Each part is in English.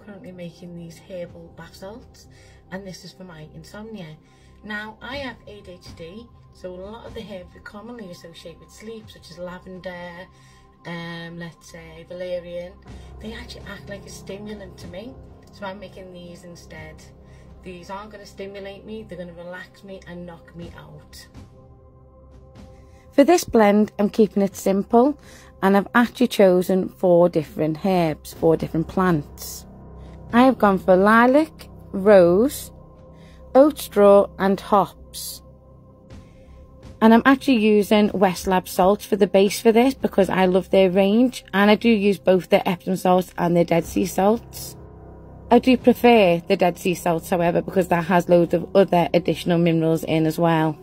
currently making these herbal bath salts, and this is for my insomnia. Now, I have ADHD, so a lot of the herbs we commonly associate with sleep, such as lavender, let's say valerian, they actually act like a stimulant to me. So I'm making these instead. These aren't going to stimulate me, they're going to relax me and knock me out. For this blend, I'm keeping it simple, and I've actually chosen 4 different herbs, 4 different plants. I have gone for lilac, rose, oat straw and hops. And I'm actually using West Lab salts for the base for this because I love their range, and I do use both their Epsom salts and their Dead Sea salts. I do prefer the Dead Sea salts, however, because that has loads of other additional minerals in as well.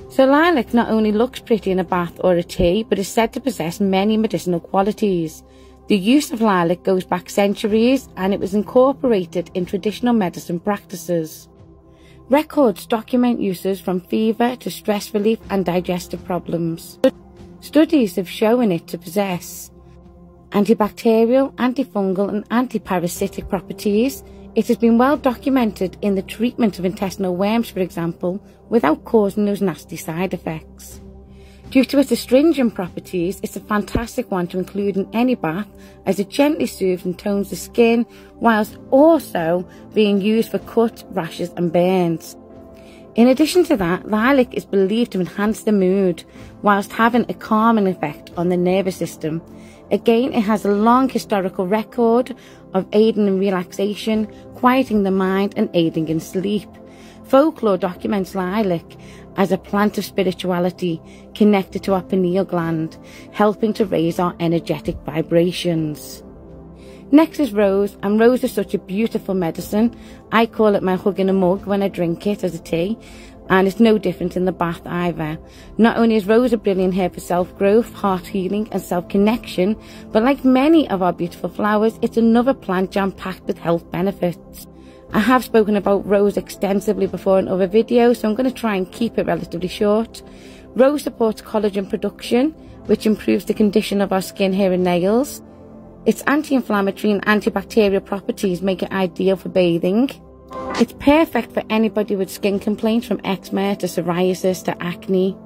So lilac not only looks pretty in a bath or a tea, but is said to possess many medicinal qualities. The use of lilac goes back centuries, and it was incorporated in traditional medicine practices. Records document uses from fever to stress relief and digestive problems. Studies have shown it to possess antibacterial, antifungal and antiparasitic properties. It has been well documented in the treatment of intestinal worms, for example, without causing those nasty side effects. Due to its astringent properties, it's a fantastic one to include in any bath, as it gently soothes and tones the skin, whilst also being used for cuts, rashes and burns. In addition to that, lilac is believed to enhance the mood, whilst having a calming effect on the nervous system. Again, it has a long historical record of aiding in relaxation, quieting the mind and aiding in sleep. Folklore documents lilac as a plant of spirituality connected to our pineal gland, helping to raise our energetic vibrations. Next is rose, and rose is such a beautiful medicine. I call it my hug in a mug when I drink it as a tea, and it's no different in the bath either. Not only is rose a brilliant herb for self-growth, heart healing and self-connection, but like many of our beautiful flowers, it's another plant jam-packed with health benefits. I have spoken about rose extensively before in other videos, so I'm going to try and keep it relatively short. Rose supports collagen production, which improves the condition of our skin, hair and nails. Its anti-inflammatory and antibacterial properties make it ideal for bathing. It's perfect for anybody with skin complaints from eczema to psoriasis to acne.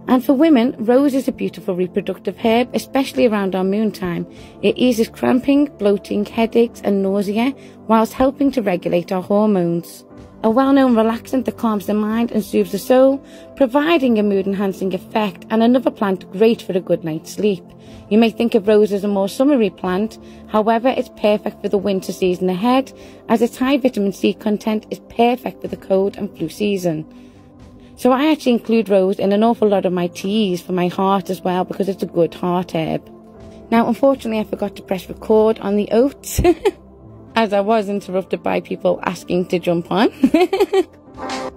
And for women, rose is a beautiful reproductive herb, especially around our moon time. It eases cramping, bloating, headaches and nausea, whilst helping to regulate our hormones. A well-known relaxant that calms the mind and soothes the soul, providing a mood-enhancing effect, and another plant great for a good night's sleep. You may think of rose as a more summery plant, however it's perfect for the winter season ahead, as its high vitamin C content is perfect for the cold and flu season. So I actually include rose in an awful lot of my teas for my heart as well, because it's a good heart herb. Now, unfortunately, I forgot to press record on the oats, as I was interrupted by people asking to jump on.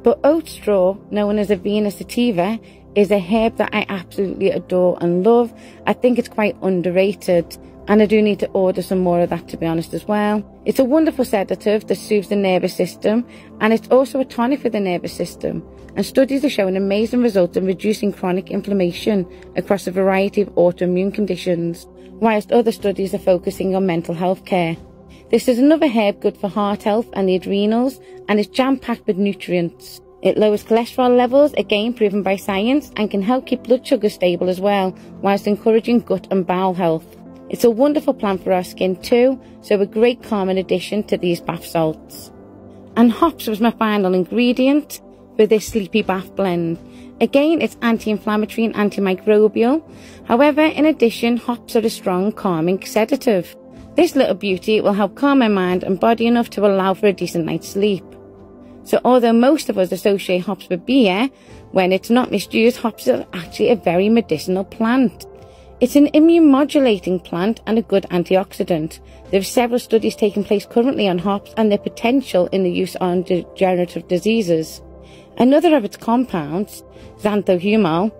But oat straw, known as a Venus sativa, is a herb that I absolutely adore and love. I think it's quite underrated, and I do need to order some more of that, to be honest, as well. It's a wonderful sedative that soothes the nervous system, and it's also a tonic for the nervous system. And studies are showing amazing results in reducing chronic inflammation across a variety of autoimmune conditions, whilst other studies are focusing on mental health care. This is another herb good for heart health and the adrenals, and is jam-packed with nutrients. It lowers cholesterol levels, again proven by science, and can help keep blood sugar stable as well, whilst encouraging gut and bowel health. It's a wonderful plant for our skin too, so a great calming addition to these bath salts. And hops was my final ingredient for this sleepy bath blend. Again, it's anti-inflammatory and antimicrobial. However, in addition, hops are a strong calming sedative. This little beauty will help calm my mind and body enough to allow for a decent night's sleep. So although most of us associate hops with beer, when it's not misused, hops are actually a very medicinal plant. It's an immune modulating plant and a good antioxidant. There are several studies taking place currently on hops and their potential in the use on degenerative diseases. Another of its compounds, xanthohumol,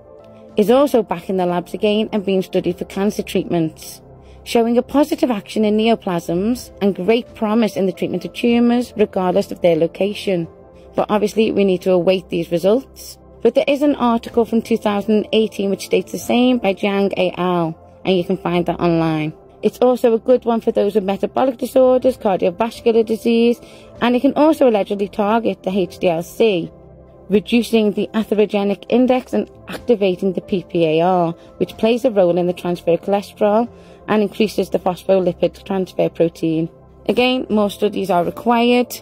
is also back in the labs again and being studied for cancer treatments, showing a positive action in neoplasms and great promise in the treatment of tumours regardless of their location. But obviously we need to await these results. But there is an article from 2018 which states the same by Jiang et al, and you can find that online. It's also a good one for those with metabolic disorders, cardiovascular disease, and it can also allegedly target the HDL-C, reducing the atherogenic index and activating the PPAR, which plays a role in the transfer of cholesterol and increases the phospholipid transfer protein. Again, more studies are required,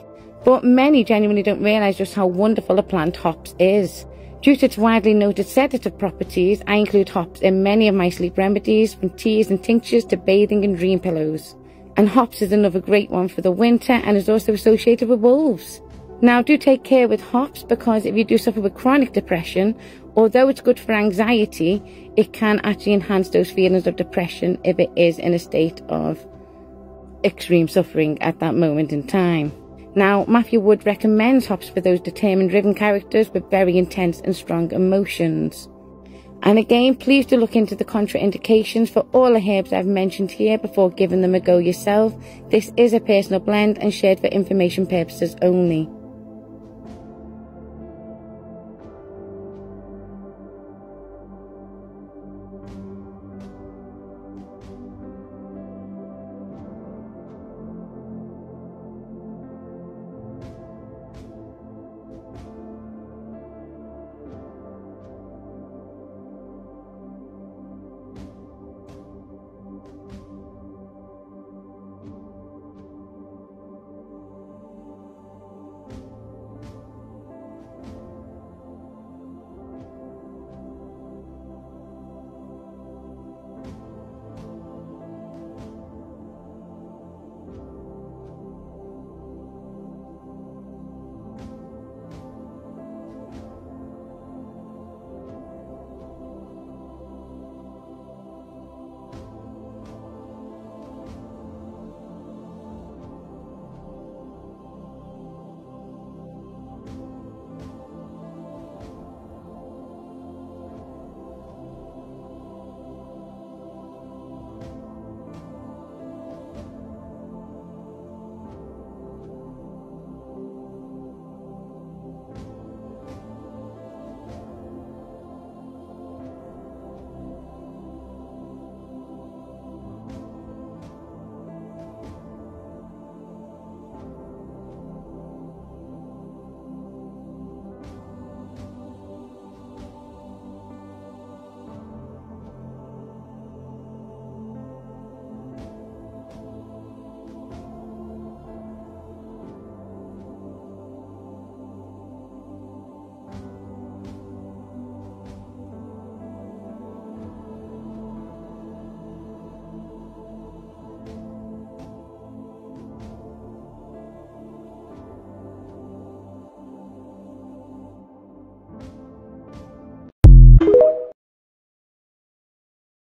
but many genuinely don't realise just how wonderful a plant hops is. Due to its widely noted sedative properties, I include hops in many of my sleep remedies, from teas and tinctures to bathing and dream pillows. And hops is another great one for the winter and is also associated with wolves. Now, do take care with hops, because if you do suffer with chronic depression, although it's good for anxiety, it can actually enhance those feelings of depression if it is in a state of extreme suffering at that moment in time. Now, Matthew Wood recommends hops for those determined, driven characters with very intense and strong emotions. And again, please do look into the contraindications for all the herbs I've mentioned here before giving them a go yourself. This is a personal blend and shared for information purposes only.